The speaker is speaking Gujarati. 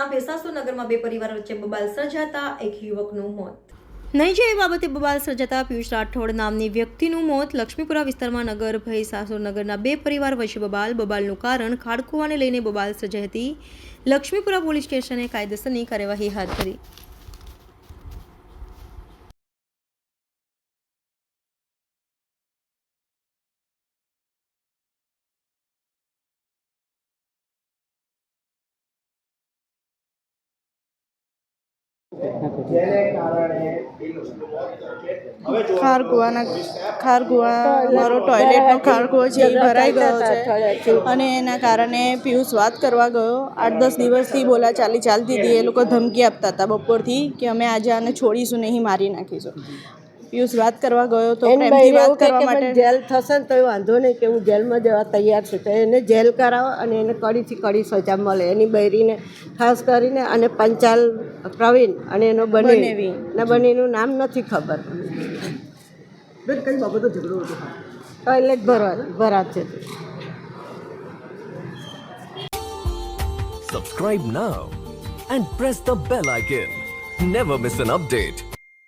તાલુકાના ભેસાસુરનગરમાં બે પરિવાર વચ્ચે બબાલ સર્જાતા એક યુવકનું મોત. નહીં જાય એ બાબતે બબાલ સર્જાતા પિયુષ રાઠોડ નામની વ્યક્તિનું મોત. લક્ષ્મીપુરા વિસ્તારમાં નગર ભેસાસુરનગરના બે પરિવાર વચ્ચે બબાલનું કારણ ખાડકુવાને લઈને બબાલ સર્જાઈ હતી. લક્ષ્મીપુરા પોલીસ સ્ટેશને કાયદેસરની કાર્યવાહી હાથ ધરી. ખારકુવા મારો ટોયલેટનો ખારકુવો છે એ ભરાઈ ગયો છે અને એના કારણે પિયુષ વાત કરવા ગયો. 8-10 દિવસથી બોલાચાલી ચાલતી હતી. એ લોકો ધમકી આપતા હતા બપોરથી કે અમે આજે આને છોડીશું નહીં, મારી નાખીશું. પિયુષ વાત કરવા ગયો તો પ્રેમથી વાત કરવા માટે જેલ થશે ને તો એ વાંધો નહીં કે હું જેલમાં જવા તૈયાર છું, તો એને જેલ કરાવો અને એને કડીથી કડી સજા મળે. એની બૈરીને ખાસ કરીને અને પંચાલ પ્રવીણ અને એનો બનેવીનું નામ નથી ખબર. કઈ બાબતો ઝઘડો હતો? ટોયલેટ ભરાત છે. Subscribe now and press the bell icon. Never miss an update.